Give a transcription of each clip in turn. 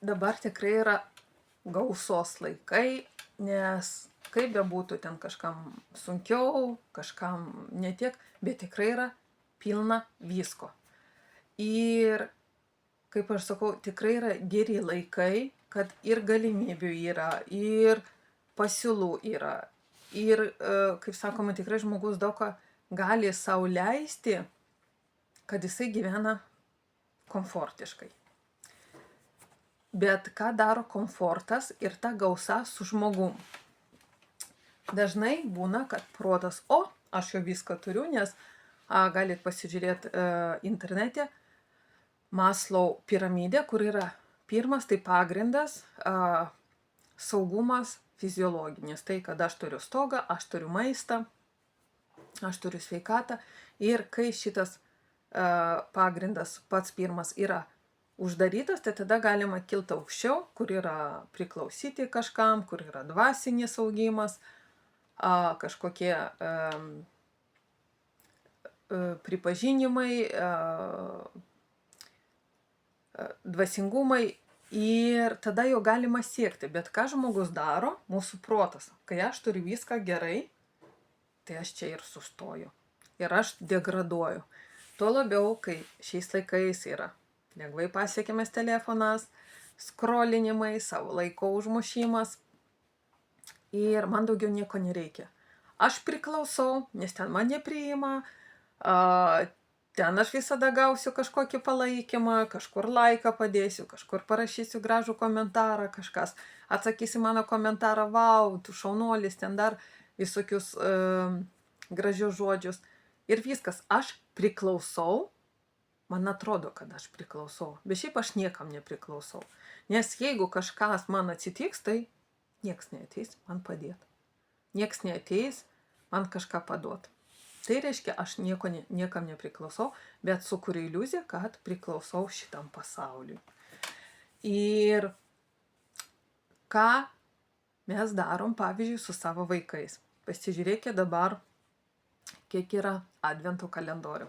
dabar tikrai yra gausos laikai, nes kaip bebūtų ten kažkam sunkiau, kažkam netiek, bet tikrai yra pilna visko. Ir, kaip aš sakau, tikrai yra geri laikai, kad ir galimybių yra, ir pasiūlų yra. Ir, kaip sakoma, tikrai žmogus daug ką gali sau leisti, kad jisai gyvena komfortiškai. Bet ką daro komfortas ir ta gausa su žmogum? Dažnai būna, kad protas, aš jau viską turiu, nes galit pasižiūrėti internete Maslow piramidė, kur yra pirmas, tai pagrindas, saugumas fiziologinis. Tai, kad aš turiu stogą, aš turiu maistą, aš turiu sveikatą. Ir kai šitas pagrindas pats pirmas yra uždarytas, tai tada galima kilti aukščiau, kur yra priklausyti kažkam, kur yra dvasinis augimas, kažkokie pripažinimai, dvasingumai ir tada jo galima siekti. Bet ką žmogus daro, mūsų protas, kai aš turiu viską gerai, tai aš čia ir sustoju. Ir aš degraduoju. Tuo labiau, kai šiais laikais yra lengvai pasiekiamas telefonas, skrolinimai, savo laiko užmušimas ir man daugiau nieko nereikia. Aš priklausau, nes ten mane priima, ten aš visada gausiu kažkokį palaikymą, kažkur laiką padėsiu, kažkur parašysiu gražų komentarą, kažkas atsakys į mano komentarą, vau, tu šaunuolis, ten dar visokius gražius žodžius. Ir viskas, aš priklausau, man atrodo, kad aš priklausau, bet šiaip aš niekam nepriklausau. Nes jeigu kažkas man atsitiks, tai nieks neateis man padėti. Nieks neateis man kažką paduoti. Tai reiškia, aš niekam nepriklausau, bet sukuriu iliuziją, kad priklausau šitam pasauliui. Ir ką mes darom, pavyzdžiui, su savo vaikais. Pasižiūrėkite dabar, kiek yra advento kalendorių.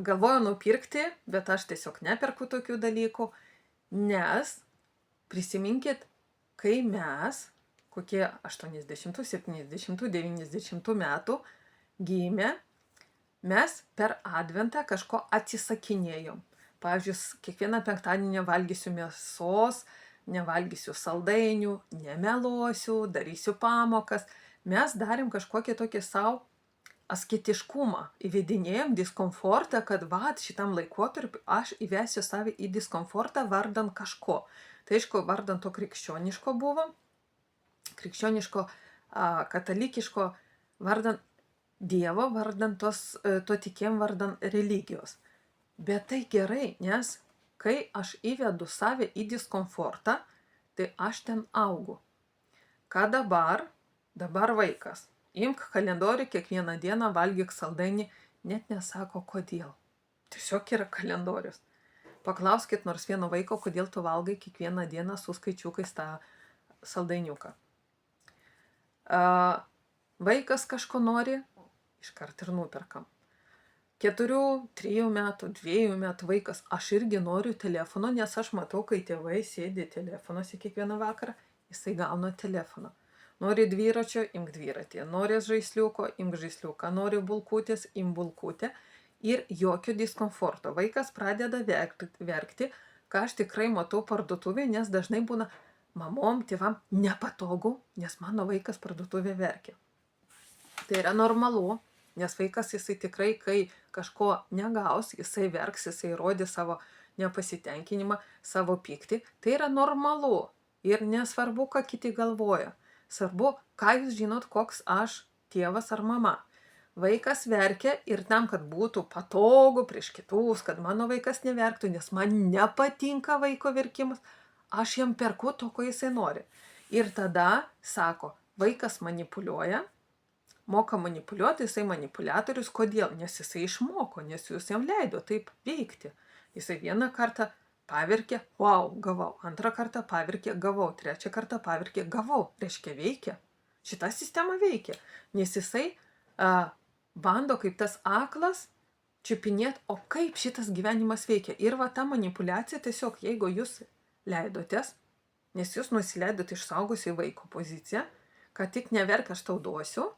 Galvoju nupirkti, bet aš tiesiog neperku tokių dalykų, nes prisiminkit, kai mes, kokie 80, 70, 90 metų gimė, mes per adventą kažko atsisakinėjom. Pavyzdžiui, kiekvieną penktadienį nevalgysiu mėsos, nevalgysiu saldainių, nemeluosiu, darysiu pamokas. Mes darėm kažkokį tokį savo asketiškumą, įvedinėjom diskomfortą, kad šitam laikotarpiu aš įvesiu save į diskomfortą vardan kažko. Tai aišku, vardan to krikščioniško buvo, krikščioniško, katalikiško, vardan Dievo, vardan to tikėjimo, vardan religijos. Bet tai gerai, nes kai aš įvedu save į diskomfortą, tai aš ten augu. Ką dabar? Dabar vaikas. Imk kalendorių, kiekvieną dieną valgyk saldainį, net nesako kodėl. Tiesiog yra kalendorius. Paklauskit nors vieno vaiko, kodėl tu valgai kiekvieną dieną su skaičiukais tą saldainiuką. Vaikas kažko nori, iškart ir nuperkam. 4, 3 metų, 2 metų vaikas, aš irgi noriu telefono, nes aš matau, kai tėvai sėdi telefonuose kiekvieną vakarą, jisai gauna telefoną. Nori dviračio, imk dviratį. Nori žaisliuko, imk žaisliuką. Nori bulkutės, imk bulkutę. Ir jokio diskomforto. Vaikas pradeda verkti, ką aš tikrai matau parduotuvėje, nes dažnai būna mamom, tėvam nepatogu, nes mano vaikas parduotuvėje verkia. Tai yra normalu, nes vaikas jisai tikrai, kai kažko negaus, jisai verks, jisai rodys savo nepasitenkinimą, savo pyktį. Tai yra normalu. Ir nesvarbu, ką kiti galvoja. Svarbu, ką jūs žinot, koks aš tėvas ar mama. Vaikas verkia ir tam, kad būtų patogu prieš kitus, kad mano vaikas neverktų, nes man nepatinka vaiko verkimas, aš jam perku to, ko jisai nori. Ir tada sako, vaikas manipuliuoja, moka manipuliuoti, jisai manipuliatorius. Kodėl? Nes jisai išmoko, nes jūs jam leido taip veikti. Jisai vieną kartą paverkė, vau, gavau. Antrą kartą paverkė, gavau. Trečią kartą paverkė, gavau. Reiškia, veikia. Šita sistema veikia. Nes jisai bando kaip tas aklas čiupinėti, o kaip šitas gyvenimas veikia. Ir ta manipuliacija tiesiog, jeigu jūs leidotės, nes jūs nusileidot iš suaugusiai vaiko poziciją, kad tik neverk, aš tau duosiu,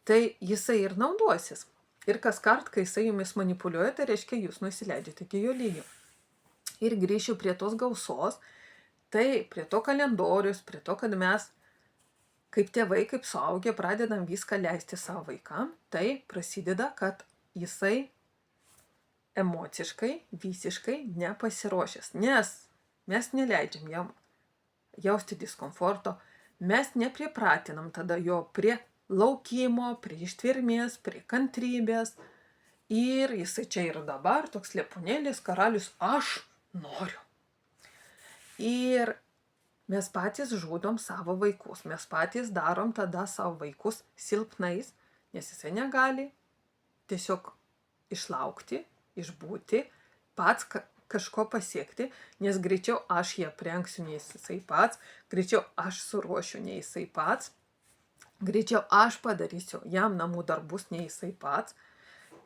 tai jisai ir naudosis. Ir kas kart, kai jisai jumis manipuliuoja, tai reiškia, jūs nusileidžiate iki jo lygio. Ir grįšiu prie tos gausos, tai prie to kalendorius, prie to, kad mes kaip tėvai, kaip suaugę, pradedam viską leisti savo vaikam, tai prasideda, kad jisai emociškai, visiškai nepasiruošęs, nes mes neleidžiam jam jausti diskomforto, mes nepripratinam tada jo prie laukimo, prie ištvermės, prie kantrybės. Ir jisai čia ir dabar, toks lepūnėlis, karalius, aš noriu. Ir mes patys žudom savo vaikus, mes patys darom tada savo vaikus silpnais, nes jisai negali tiesiog išlaukti, išbūti, pats kažko pasiekti, nes greičiau aš jį aprengsiu, nei jisai pats, greičiau aš suruošiu, nei jisai pats, greičiau aš padarysiu jam namų darbus, nei jisai pats,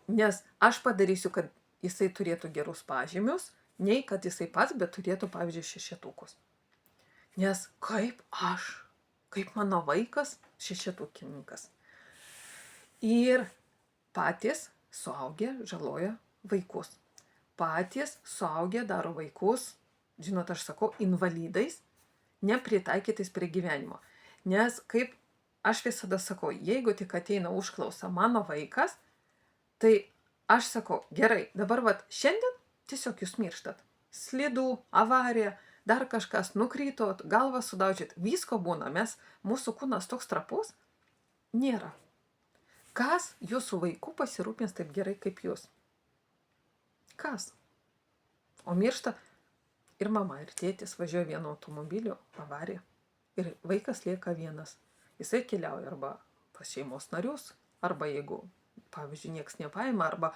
nes aš padarysiu, kad jisai turėtų gerus pažymius, nei kad jisai pats, bet turėtų, pavyzdžiui, 6. Nes kaip mano vaikas 6. Ir patys suaugę žaloja vaikus. Patys suaugę daro vaikus, žinot, aš sakau, invalidais, nepritaikytais prie gyvenimo. Nes kaip aš visada sakau, jeigu tik ateina užklausa mano vaikas, tai aš sakau, gerai, dabar šiandien tiesiog jūs mirštat. Slidų, avarija, dar kažkas, nukrytot, galvą sudaužyt, visko būna, mūsų kūnas toks trapus, nėra. Kas jūsų vaikų pasirūpins taip gerai kaip jūs? Kas? O miršta ir mama, ir tėtis važiuoja vienu automobiliu, avarija. Ir vaikas lieka vienas. Jisai keliauja arba pas šeimos narius, arba jeigu, pavyzdžiui, nieks nepaima, arba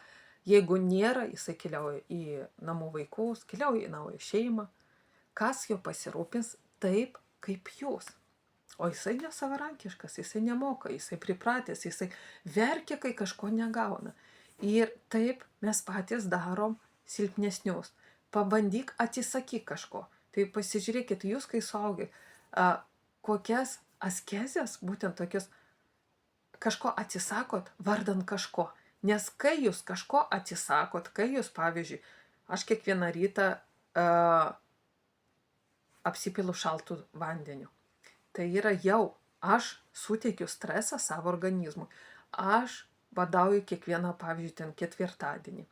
jeigu nėra, jisai keliauja į namų vaikus, keliauja į naują šeimą. Kas jo pasirūpins taip kaip jūs? O jisai nesavarankiškas, jisai nemoka, jisai pripratęs, jisai verkia, kai kažko negauna. Ir taip mes patys darom silpnesnius. Pabandyk atsisakyk kažko. Tai pasižiūrėkit, jūs kai suaugę, kokias askezės, būtent tokius, kažko atsisakot vardant kažko. Nes kai jūs kažko atsisakot, kai jūs, pavyzdžiui, aš kiekvieną rytą apsipilu šaltų vandeniu. Tai yra jau, aš suteikiu stresą savo organizmui. Aš badauju kiekvieną, pavyzdžiui, ten 4.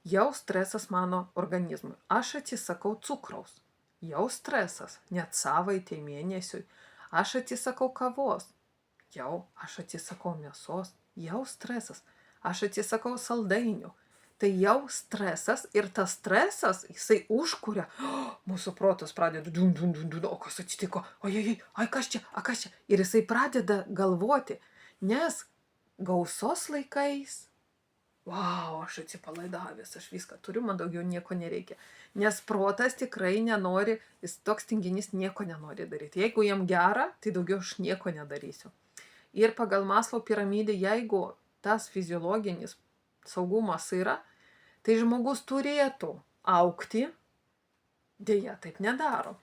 Jau stresas mano organizmui. Aš atsisakau cukraus. Jau stresas, net savaitei, mėnesiui. Aš atsisakau kavos. Jau aš atsisakau mėsos. Jau stresas. Aš atsisakau saldainių. Tai jau stresas ir tas stresas, jisai užkuria, mūsų protas pradeda, o kas atsitiko, kas čia, ir jisai pradeda galvoti, nes gausos laikais, aš atsipalaidavęs, aš viską turiu, man daugiau nieko nereikia, nes protas tikrai nenori, jis toks tinginys nieko nenori daryti, jeigu jam gera, tai daugiau aš nieko nedarysiu. Ir pagal Maslow piramidę, jeigu tas fiziologinis saugumas yra, tai žmogus turėtų augti, deja, taip nedaro.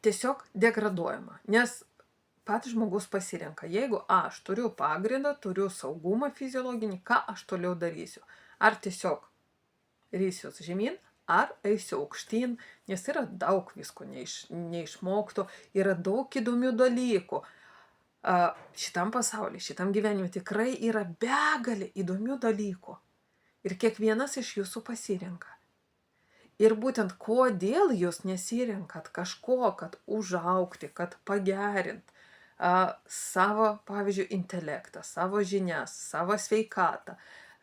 Tiesiog degraduojama, nes pats žmogus pasirenka, jeigu aš turiu pagrindą, turiu saugumą fiziologinį, ką aš toliau darysiu. Ar tiesiog rysiuos žemyn, ar eisiu aukštyn, nes yra daug visko neišmokto, yra daug įdomių dalykų. Šitam pasaulyje, šitam gyvenime tikrai yra begalė įdomių dalykų. Ir kiekvienas iš jūsų pasirenka. Ir būtent kodėl jūs nesirenkat kažko, kad užaugti, kad pagerint savo, pavyzdžiui, intelektą, savo žinias, savo sveikatą,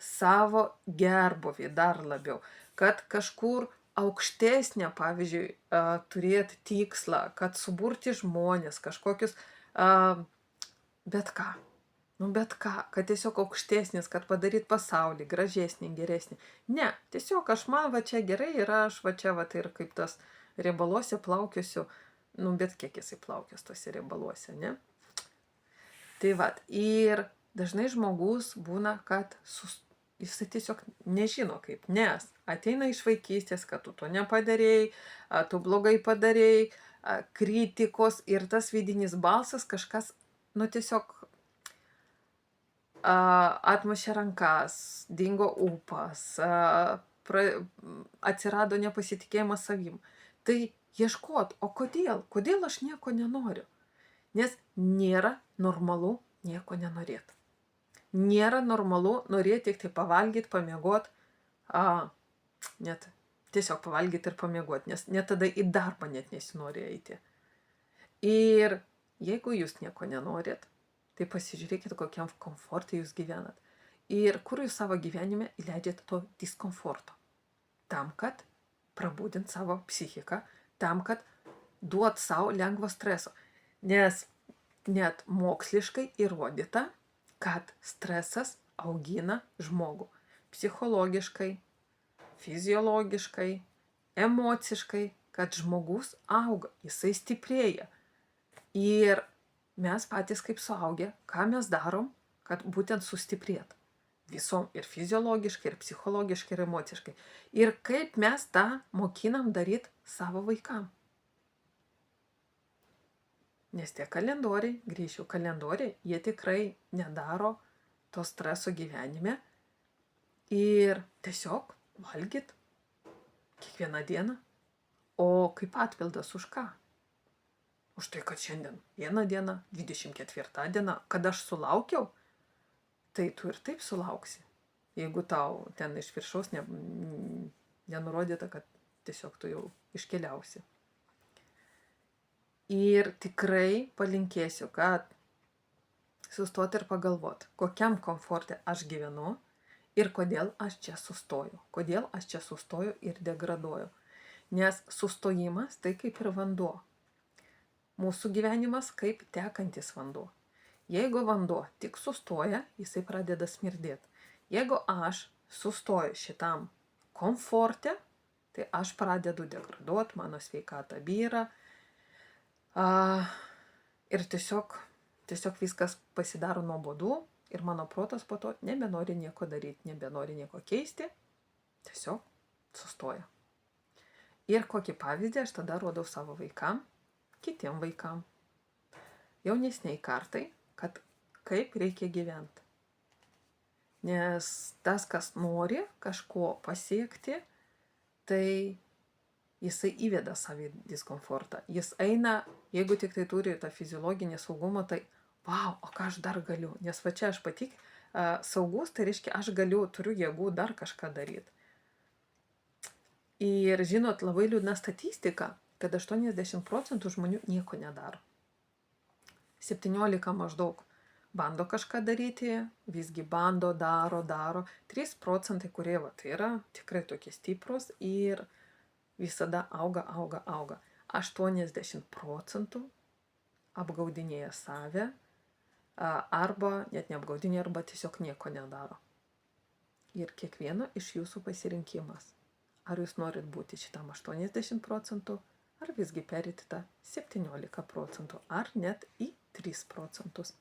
savo gerbuvį dar labiau, kad kažkur aukštesnę, pavyzdžiui, turėti tikslą, kad suburti žmonės, kažkokius bet ką, kad tiesiog aukštesnis, kad padaryt pasaulį gražesnį, geresnį. Ne, tiesiog man čia gerai ir aš čia ir kaip tas riebaluose plaukiosiu, bet kiek jisai plaukios tose riebaluose, ne? Tai ir dažnai žmogus būna, kad jisai tiesiog nežino kaip, nes ateina iš vaikystės, kad tu to nepadarėjai, tu blogai padarėjai, kritikos ir tas vidinis balsas kažkas, tiesiog atmušė rankas, dingo ūpas, atsirado nepasitikėjimas savim. Tai ieškot, o kodėl aš nieko nenoriu? Nes nėra normalu nieko nenorėti. Nėra normalu norėti tik tai pavalgyti, pamiegot, net tiesiog pavalgyti ir pamiegot, nes net tada į darbą net nesinori eiti. Ir jeigu jūs nieko nenorit, tai pasižiūrėkit, kokiam komfortui jūs gyvenat. Ir kur jūs savo gyvenime įleidžiate to diskomforto. Tam, kad prabudint savo psichiką, tam, kad duot savo lengvo streso. Nes net moksliškai įrodyta, kad stresas augina žmogų. Psichologiškai, fiziologiškai, emociškai, kad žmogus auga, jisai stiprėja. Ir mes patys kaip suaugę, ką mes darom, kad būtent sustiprėt. Visom ir fiziologiškai, ir psichologiškai, ir emociškai. Ir kaip mes tą mokinam daryti savo vaikam. Nes tie kalendoriai, jie tikrai nedaro to streso gyvenime. Ir tiesiog valgyt kiekvieną dieną. O kaip atpildas už ką? Už tai, kad šiandien vieną dieną, 24 diena, kad aš sulaukiau, tai tu ir taip sulauksi. Jeigu tau ten iš viršaus nenurodyta, kad tiesiog tu jau iškeliausi. Ir tikrai palinkėsiu, kad sustoti ir pagalvot, kokiam komforte aš gyvenu ir kodėl aš čia sustoju. Kodėl aš čia sustoju ir degraduoju. Nes sustojimas tai kaip ir vanduo. Mūsų gyvenimas kaip tekantis vanduo. Jeigu vanduo tik sustoja, jisai pradeda smirdėti. Jeigu aš sustoju šitam komforte, tai aš pradedu degraduoti, mano sveikata byra. Ir tiesiog viskas pasidaro nuobodu ir mano protas po to nebenori nieko daryti, nebenori nieko keisti, tiesiog sustoja. Ir kokį pavyzdį aš tada rodau savo vaikam, kitiem vaikam, jaunesniai kartai, kad kaip reikia gyventi. Nes tas, kas nori kažko pasiekti, tai jisai įveda savį diskomfortą. Jis eina, jeigu tik tai turi tą fiziologinį saugumą, tai o ką aš dar galiu? Nes va čia aš pati saugus, tai reiškia, aš turiu jėgų dar kažką daryti. Ir žinot, labai liūdna statistika, kad 80% žmonių nieko nedaro. 17 maždaug bando kažką daryti, visgi bando, daro. 3%, kurie tai yra tikrai tokie stiprus ir visada auga. 80% apgaudinėja save, arba net neapgaudinėja, arba tiesiog nieko nedaro. Ir kiekvieno iš jūsų pasirinkimas. Ar jūs norit būti šitam 80%, ar visgi perėti tą 17%, ar net į 3%.